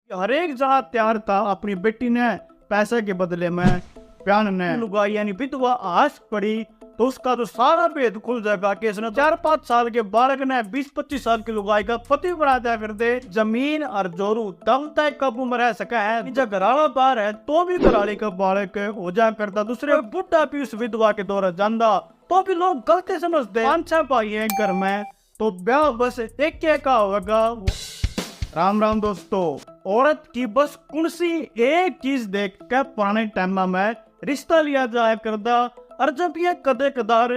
हर एक जहाँ तैयार था अपनी बेटी ने पैसे के बदले में प्यान ने लुगाई यानी विधवा आस पड़ी तो उसका तो सारा भेद खुल जाएगा कि इसने 4-5 साल के बालक ने 20-25 साल की लुगाई का पति बना दिया कर दे। जमीन और जोरू तब तक काबू में रह सका है जब घराला बाहर है तो भी घराली का बालक हो जा करता। दूसरे बुढ़ा भी उस विधवा के दौरा जांदा तो भी लोग गलती समझते। 5-6 भाई है घर में तो ब्याह बस एक का होगा। राम राम दोस्तों, औरत की बस कुर्सी एक चीज देख कर पुराने टाइम में रिश्ता लिया जाया करता और जब ये कदे कदार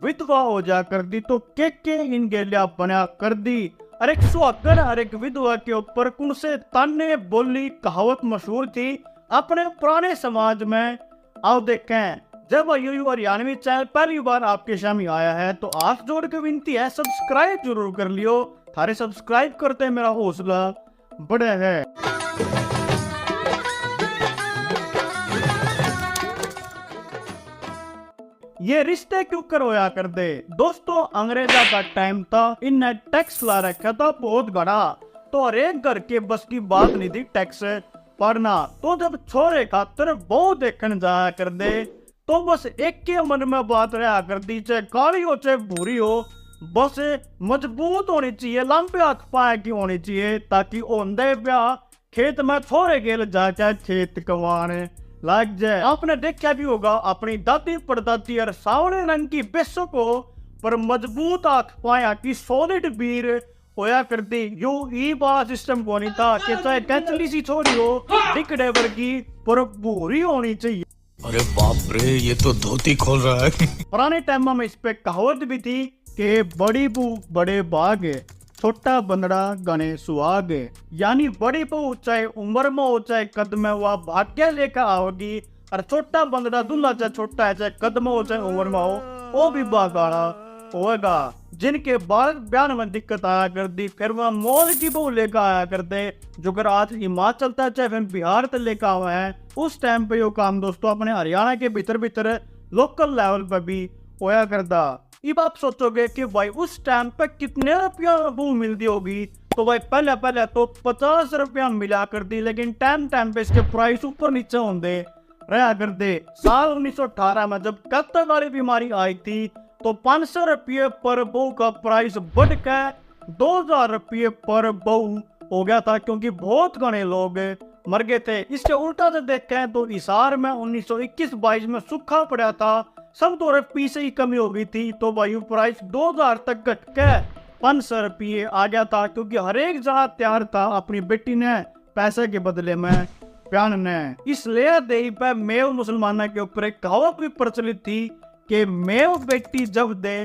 विधवा हो जा कर दी तो के इनके लिया बना कर दी। और एक सुहागन और एक विधवा के ऊपर कौन से ताने बोली कहावत मशहूर थी अपने पुराने समाज में। आओ देखें, जब यूं हरियाणवी चैनल पहली बार आपके सामने आया है तो आप जोड़ के विनती है सब्सक्राइब जरूर कर लियो। थारे सब्सक्राइब करते मेरा हौसला बढ़े है। ये रिश्ते क्यों करवाया कर दे दोस्तों, अंग्रेजा का टाइम था, इनने टैक्स ला रखा था बहुत बड़ा तो हर एक घर के बस की बात नहीं थी टैक्स पढ़ना। तो जब छोरे खातर बहुत देखने जाया कर दे तो बस एक के मन में बात रहा कर दी, चाहे काली हो चाहे भूरी हो, बस मजबूत होनी चाहिए, लंबे हाथ पाए की होनी चाहिए ताकि ओंदे ब्याह खेत में थोड़े गेल जाके खेत कमाने लग जाए। आपने देखा भी होगा अपनी दादी परदादी और सावले रंग की बेसों को पर मजबूत हाथ पाया की सॉलिड बीर होया करती। यू ई बाला सिस्टम को नहीं था कि चाहे कैचली सी छोरी हो डिकड़े वर्गी पर भूरी होनी चाहिए। अरे बाप रे, ये तो धोती खोल रहा है। पुराने टाइम में इस पे कहावत भी थी कि बड़ी बहू बड़े बाग छोटा बंदड़ा गने सुहाग। यानी बड़ी बहू चाहे उम्र में हो चाहे कद में वह भाग्य लेकर आओगी और छोटा बंदड़ा दूल्हा चाहे छोटा है चाहे कद में हो चाहे उम्र में हो वो भी बागाड़ा होगा। जिनके बाद बयान में दिक्कत आया कर दी फिर वह मौल की बहू लेकर आया करते जो कर आज हिमाचल तक चाहे फिर बिहार तक लेकर आवा है। उस टाइम पे यो काम दोस्तों अपने हरियाणा के भीतर लोकल लेवल पर भी होया करता। अब आप सोचोगे कि भाई उस टाइम पे कितने रुपया बहू मिलती होगी तो भाई पहले तो 50 रुपया मिला करती, लेकिन टाइम पे इसके प्राइस ऊपर नीचे होंगे रहा करते। साल 1918 में जब कत्तर वाली बीमारी आई थी तो 500 रुपये पर बहू का प्राइस बढ़ कर 2000 रुपये पर बहू हो गया था क्योंकि बहुत घने लोग मर गए थे। इसके उल्टा से देखें तो हिसार में 1921-22 में सूखा पड़ा था, सब तो रुपये से ही कमी हो गई थी तो वायु प्राइस 2000 तक घट के 500 रुपये आ गया था क्योंकि हर एक जहाँ तैयार था अपनी बेटी ने पैसे के बदले में प्यान ने। इसलिए देही पे मेव मुसलमानों के ऊपर एक कहावत भी प्रचलित थी कि मेव बेटी जब दे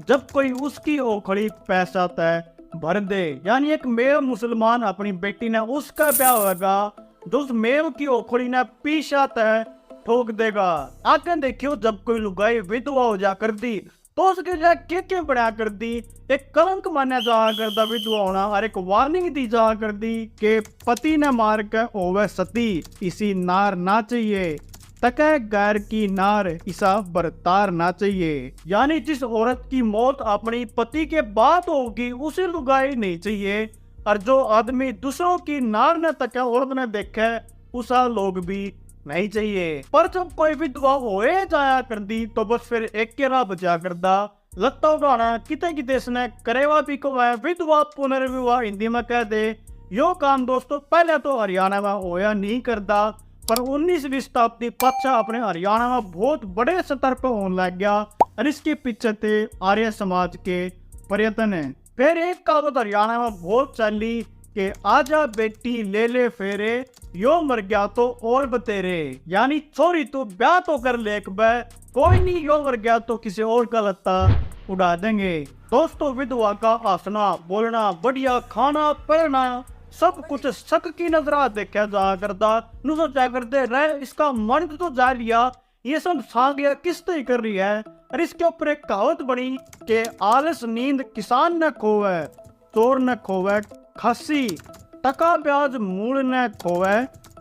जब कोई उसकी ओखड़ी पैसा तय भर दे। यानी एक मेव मुसलमान अपनी बेटी ने उसका ब्याह होगा जो उस मेव की ओखड़ी ने पीछा तय ठोक देगा। आगे देखियो जब कोई लुगाई विधवा हो जा कर दी तो उसके लिए क्या बढ़ा कर दी, एक कलंक माना जा करता विधवा होना और एक वार्निंग दी जा कर दी कि पति ने मार कर होवे सती इसी नार ना चाहिए तके गैर की नार इसा बरतार ना चाहिए। यानी जिस औरत की मौत अपनी पति के बाद होगी उसे लुगाई नहीं चाहिए और जो आदमी दूसरों की नार न तके औरत ने देखे उसा लोग भी नहीं चाहिए। पर जब कोई विधवा होए जाया कर दी तो बस फिर एक के राह बचा करता लत्ता उड़ाना किते इसने करेवा भी को विधवा पुनर्विवाह हिंदी में कह दे। यो काम दोस्तों पहले तो हरियाणा में होया नहीं करता पर 19वीं शताब्दी पक्षा अपने हरियाणा में बहुत बड़े स्तर पर होने लग गया और इसके पीछे थे आर्य समाज के प्रयत्न। फिर एक कहावत हरियाणा में बहुत चली कि आजा बेटी ले ले फेरे यो मर गया तो और बतेरे। यानी छोरी तो ब्याह तो कर ले कोई नहीं, यो मर गया तो किसी और का लत्ता उड़ा देंगे। दोस्तों विधवा का हंसना बोलना बढ़िया खाना पहनना सब कुछ शक की नजरा देखा जा करता नु सोचा करते रहे इसका मन तो जा लिया ये सब सागिया किस तरह कर रही है। और इसके ऊपर एक कहावत बनी कि आलस नींद किसान न खोवे चोर न खोवे खासी टका ब्याज मूल न खोवे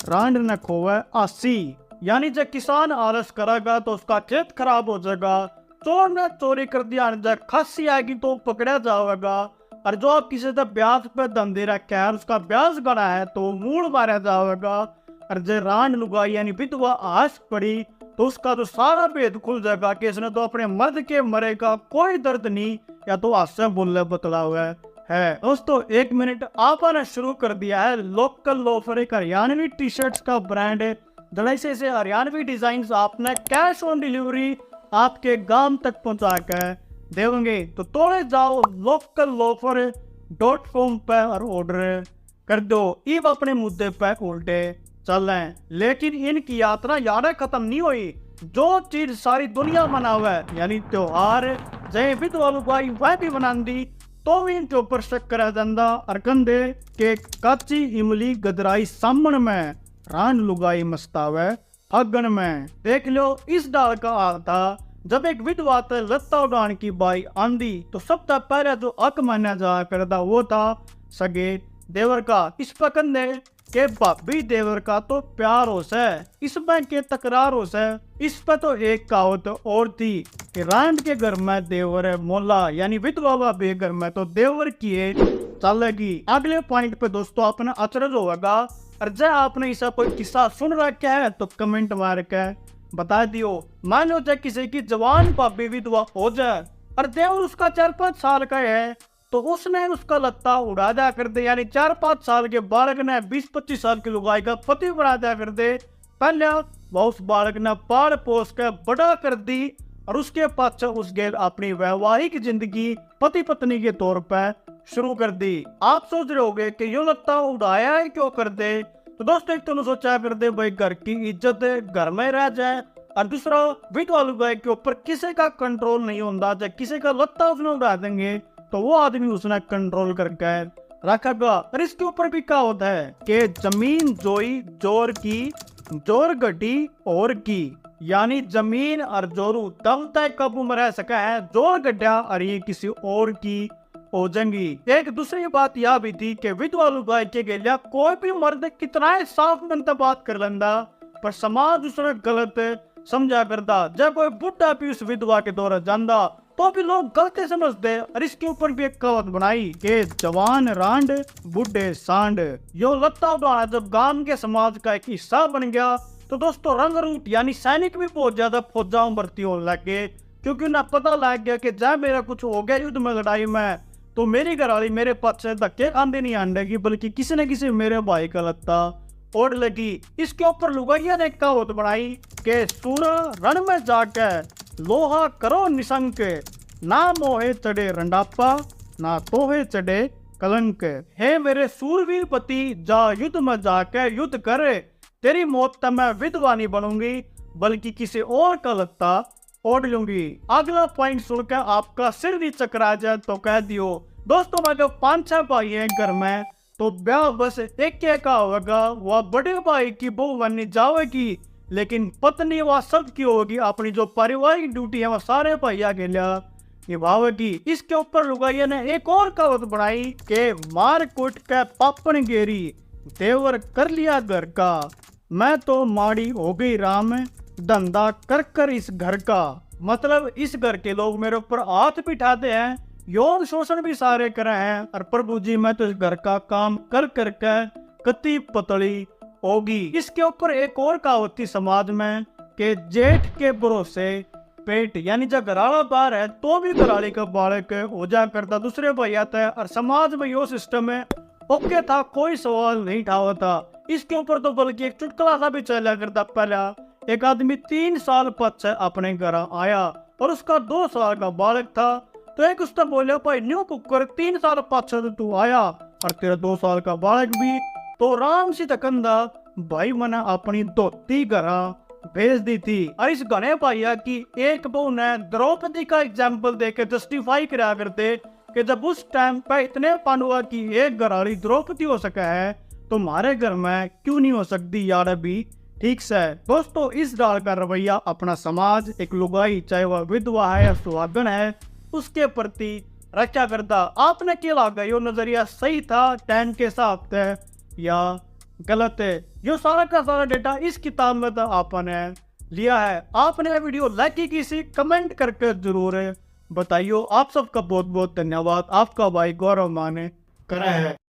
रांड न खोवे आसी। यानी जब किसान आलस करेगा तो उसका खेत खराब हो जाएगा, चोर ने चोरी कर दिया जब खासी आएगी तो पकड़ा जाएगा और जो आप किसी से ब्याज पे धन दे रखा है और उसका ब्याज गड़ा है तो मूल मारा जाएगा। और जो रांड लुगाई यानी विधवा आस पड़ी तो उसका तो सारा भेद खुल जाएगा कि इसने तो अपने मर्द के मरे का कोई दर्द नहीं या तो हास्य बोलने बतला हुआ है। दोस्तों 1 मिनट आपने शुरू कर दिया है लोकल लोफर, एक हरियाणवी टी शर्ट्स का ब्रांड है। जैसे से हरियाणवी डिजाइन आपने कैश ऑन डिलीवरी आपके गांव तक पहुंचा कर देंगे। तो तोड़े जाओ locallofer.com पे और ऑर्डर कर दो। अब अपने मुद्दे पे उल्टे चल रहे हैं, लेकिन इनकी यात्रा यादें खत्म नहीं हुई। जो चीज सारी दुनिया मना हुआ है यानी त्योहार जय विधवा लुगाई वह भी बना दी तो भी इनके ऊपर शक करा जाता। और कंधे के काची इमली गदराई सामन में रान लुगाई मस्तावे अगन में। देख लो इस डाल का आता जब एक विधवा लत्ता उड़ान की बाई आंदी तो सबसे पहले जो हक माना जा करता वो था सगे देवर का। इस पर कंधे के भाभी देवर का तो प्यार हो से, इसमें के तकरार हो से। इस पर तो एक कहावत और थी कि रांड के घर में देवर है मोला यानी विधवा भाभी घर में तो देवर की चलेगी। अगले पॉइंट पे दोस्तों अपना अचरज होगा। और जब आपने ऐसा कोई किस्सा सुन रखा है तो कमेंट मार के बता दियो। मान लो जब किसी की जवान भाभी विधवा हो जाए और देवर उसका 4-5 साल का है तो उसने उसका लत्ता उड़ा दिया कर दे, यानी 4-5 साल के बालक ने 20-25 साल की लुगाई का पति बना दिया कर दे। पहले वह उस बालक ने पाल पोस कर बड़ा कर दी और उसके पास उसके अपनी वैवाहिक जिंदगी पति पत्नी के तौर पर शुरू कर दी। आप सोच रहे होंगे कि यो लत्ता उड़ाया है क्यों कर दे। तो दोस्तों एक तो सोचा कर दे भाई घर की इज्जत घर में रह जाए, और दूसरा विधवा लुगाई के ऊपर किसी का कंट्रोल नहीं होता। जब किसी का लत्ता उसने उड़ा देंगे तो वो आदमी उसने कंट्रोल करके रखेगा। और इसके ऊपर भी क्या होता है कि जमीन जोई जोर की जोर घटी और की, यानी जमीन और जोरू तब तक काबू में रह सका है, जोर घटा और ये किसी और की हो जाएंगी। एक दूसरी बात यह भी थी कि विधवा लुगाई के लिए कोई भी मर्द कितना साफ मन से बात कर लेंदा पर समाज उसने गलत समझा करता। जब कोई बुढ़ा भी उस विधवा के दौरे जाता तो भी लोग गलती समझते। और इसके ऊपर भी एक कहावत बनाई कि जवान रांड बुढ़े सांड। यो लत्ता उड़ाना जब गांव के समाज का एक हिस्सा बन गया तो दोस्तों रंग रूट यानी सैनिक भी बहुत ज्यादा फौजाओं भर्ती होने लगे, क्योंकि उन्हें पता लग गया कि जब मेरा कुछ हो गया युद्ध में लड़ाई में तो मेरी घरवाली मेरे पास से धक्के खांदे नहीं आंडेगी बल्कि किसी न किसी मेरे भाई का लत्ता ओढ़ लगी। इसके ऊपर लुगाइया ने कहावत बनाई कि सूरा रण में जाकर लोहा करो निशंक, ना मोहे चढ़े रंडापा ना तोहे चढ़े कलंक। हे मेरे सूरवीर पति जा युद्ध में जाकर युद्ध करे, तेरी मौत तब मैं विधवा नहीं बनूंगी बल्कि किसी और का लत्ता ओढ़ लूंगी। अगला पॉइंट सुनकर आपका सिर भी चकरा जाए तो कह दियो। दोस्तों मैं जो 5-6 भाई हैं घर में तो ब्याह बस एक का होगा, वह बड़े भाई की बहू बननी जाएगी लेकिन पत्नी वह सबकी होगी। अपनी जो पारिवारिक ड्यूटी है वह सारे भैया के लिए निभावेगी। इसके ऊपर लुगाइया ने एक और कहावत बनाई कि मार कुट के पापन गेरी देवर कर लिया घर का, मैं तो माड़ी हो गई राम धंधा कर कर इस घर का। मतलब इस घर के लोग मेरे ऊपर हाथ बिठाते हैं, यौन शोषण भी सारे करे हैं और प्रभु जी मैं तो इस घर का काम कर करके कति पतली होगी। इसके ऊपर एक और कहावत थी समाज में कि जेठ के भरोसे पेट, यानी जब घराला बाहर है तो भी घराली का बालक हो जा करता दूसरे भैया था। और समाज में यो सिस्टम है ओके था, कोई सवाल नहीं उठावा था। इसके ऊपर तो बल्कि एक चुटकुला सा भी चला करता। पहला एक आदमी 3 साल पद अपने घर आया और उसका 2 साल का बालक था। तो एक उसने बोले भाई न्यू कुकर 3 साल पद तू आया और तेरा 2 साल का बालक भी, तो राम सी तकंदा भाई मैंने अपनी धोती घरा भेज दी थी। और इस गणे भैया की एक बहू ने द्रौपदी का एग्जाम्पल देकर जस्टिफाई करा करते कि जब उस टाइम पे इतने पांडुआ की एक घराली द्रौपदी हो सका है तो हमारे घर में क्यों नहीं हो सकती यार अभी ठीक से। दोस्तों इस डाल का रवैया अपना समाज एक लुगाई चाहे वह विधवा है या सुहागन है उसके प्रति रक्षा करता। आपने क्या लगा यो नजरिया सही था टाइम के हिसाब से या गलत है? यो सारा का सारा डेटा इस किताब में तो आपने लिया है। आपने वीडियो लाइक की किसी कमेंट करके जरूर बताइयो आप सबका बहुत बहुत धन्यवाद। आपका भाई गौरव माँ ने करा है।